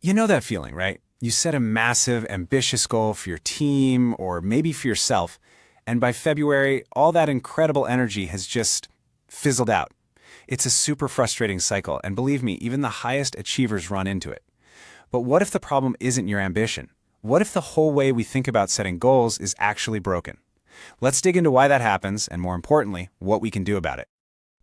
You know that feeling, right? You set a massive, ambitious goal for your team or maybe for yourself, and by February, all that incredible energy has just fizzled out. It's a super frustrating cycle, and believe me, even the highest achievers run into it. But what if the problem isn't your ambition? What if the whole way we think about setting goals is actually broken? Let's dig into why that happens, and more importantly, what we can do about it.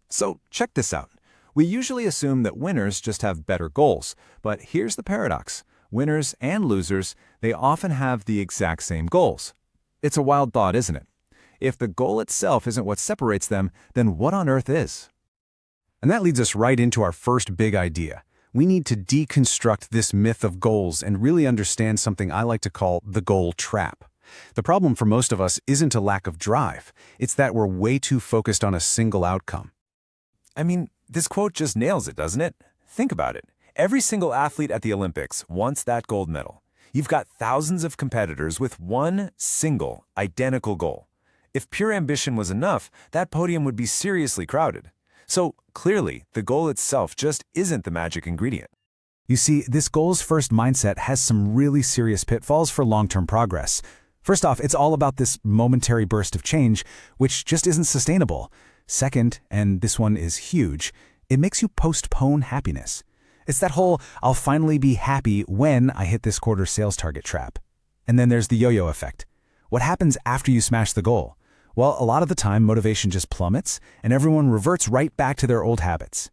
So check this out. We usually assume that winners just have better goals, but here's the paradox. Winners and losers, they often have the exact same goals. It's a wild thought, isn't it? If the goal itself isn't what separates them, then what on earth is? And that leads us right into our first big idea. We need to deconstruct this myth of goals and really understand something I like to call the goal trap. The problem for most of us isn't a lack of drive. It's that we're way too focused on a single outcome. I mean, this quote just nails it, doesn't it? Think about it. Every single athlete at the Olympics wants that gold medal. You've got thousands of competitors with one single, identical goal. If pure ambition was enough, that podium would be seriously crowded. So, clearly, the goal itself just isn't the magic ingredient. You see, this goals-first mindset has some really serious pitfalls for long-term progress. First off, it's all about this momentary burst of change, which just isn't sustainable. Second, and this one is huge, it makes you postpone happiness. It's that whole, I'll finally be happy when I hit this quarter sales target trap. And then there's the yo-yo effect. What happens after you smash the goal? Well, a lot of the time, motivation just plummets, and everyone reverts right back to their old habits.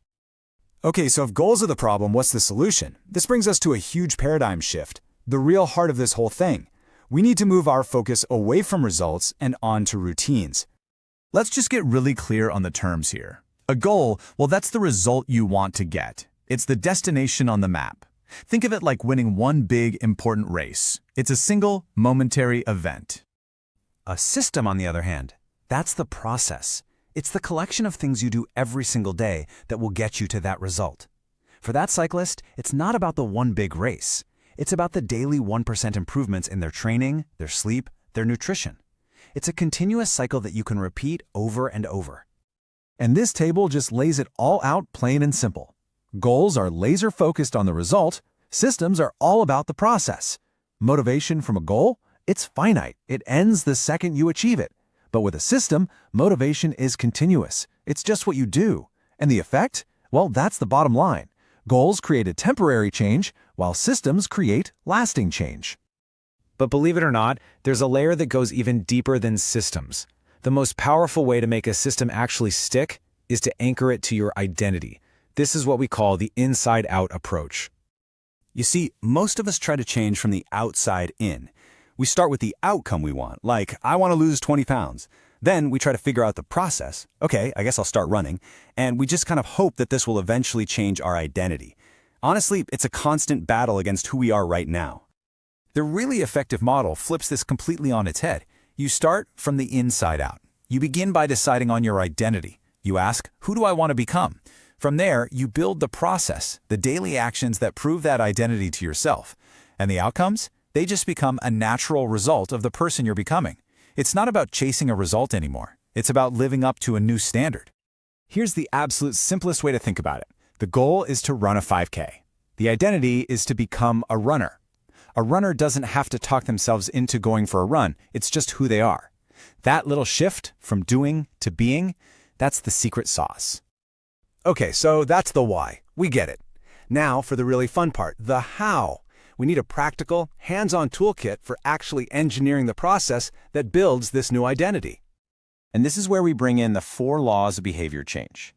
Okay, so if goals are the problem, what's the solution? This brings us to a huge paradigm shift, the real heart of this whole thing. We need to move our focus away from results and onto routines. Let's just get really clear on the terms here. A goal, well, that's the result you want to get. It's the destination on the map. Think of it like winning one big, important race. It's a single, momentary event. A system, on the other hand, that's the process. It's the collection of things you do every single day that will get you to that result. For that cyclist, it's not about the one big race. It's about the daily 1% improvements in their training, their sleep, their nutrition. It's a continuous cycle that you can repeat over and over. And this table just lays it all out plain and simple. Goals are laser-focused on the result. Systems are all about the process. Motivation from a goal? It's finite. It ends the second you achieve it. But with a system, motivation is continuous. It's just what you do. And the effect? Well, that's the bottom line. Goals create a temporary change, while systems create lasting change. But believe it or not, there's a layer that goes even deeper than systems. The most powerful way to make a system actually stick is to anchor it to your identity. This is what we call the inside-out approach. You see, most of us try to change from the outside in. We start with the outcome we want, like, I want to lose 20 pounds. Then we try to figure out the process. Okay, I guess I'll start running. And we just kind of hope that this will eventually change our identity. Honestly, it's a constant battle against who we are right now. The really effective model flips this completely on its head. You start from the inside out. You begin by deciding on your identity. You ask, who do I want to become? From there, you build the process, the daily actions that prove that identity to yourself. And the outcomes? They just become a natural result of the person you're becoming. It's not about chasing a result anymore. It's about living up to a new standard. Here's the absolute simplest way to think about it. The goal is to run a 5K. The identity is to become a runner. A runner doesn't have to talk themselves into going for a run. It's just who they are. That little shift from doing to being, that's the secret sauce. Okay, so that's the why. We get it. Now for the really fun part, the how. We need a practical, hands-on toolkit for actually engineering the process that builds this new identity. And this is where we bring in the 4 laws of behavior change.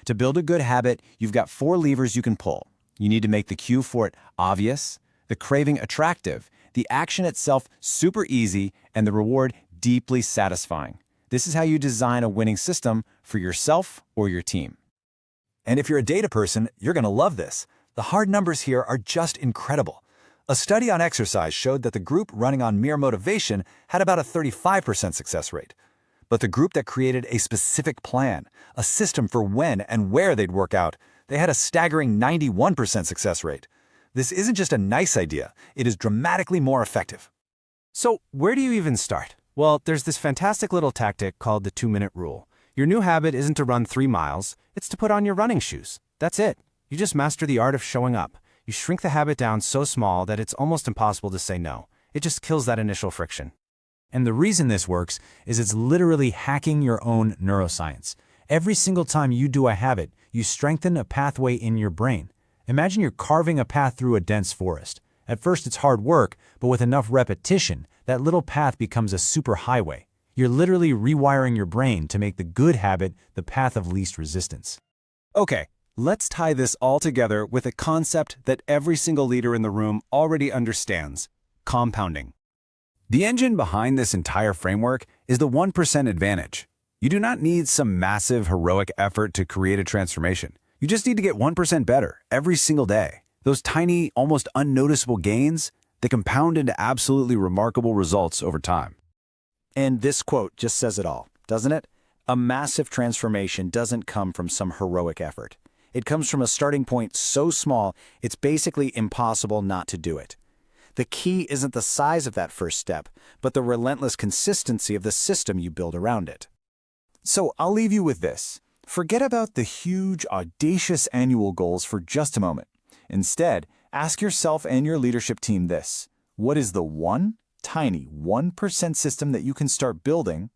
To build a good habit, you've got 4 levers you can pull. You need to make the cue for it obvious, the craving attractive, the action itself super easy, and the reward deeply satisfying. This is how you design a winning system for yourself or your team. And if you're a data person, you're going to love this. The hard numbers here are just incredible. A study on exercise showed that the group running on mere motivation had about a 35% success rate. But the group that created a specific plan, a system for when and where they'd work out, they had a staggering 91% success rate. This isn't just a nice idea, it is dramatically more effective. So where do you even start? Well, there's this fantastic little tactic called the 2-minute rule. Your new habit isn't to run 3 miles, it's to put on your running shoes. That's it. You just master the art of showing up. You shrink the habit down so small that it's almost impossible to say no. It just kills that initial friction. And the reason this works is it's literally hacking your own neuroscience. Every single time you do a habit, you strengthen a pathway in your brain. Imagine you're carving a path through a dense forest. At first it's hard work, but with enough repetition, that little path becomes a superhighway. You're literally rewiring your brain to make the good habit the path of least resistance. Okay, let's tie this all together with a concept that every single leader in the room already understands: compounding. The engine behind this entire framework is the 1% advantage. You do not need some massive, heroic effort to create a transformation. You just need to get 1% better every single day. Those tiny, almost unnoticeable gains, they compound into absolutely remarkable results over time. And this quote just says it all, doesn't it? A massive transformation doesn't come from some heroic effort. It comes from a starting point so small, it's basically impossible not to do it. The key isn't the size of that first step, but the relentless consistency of the system you build around it. So I'll leave you with this. Forget about the huge, audacious annual goals for just a moment. Instead, ask yourself and your leadership team this: what is the one tiny 1% system that you can start building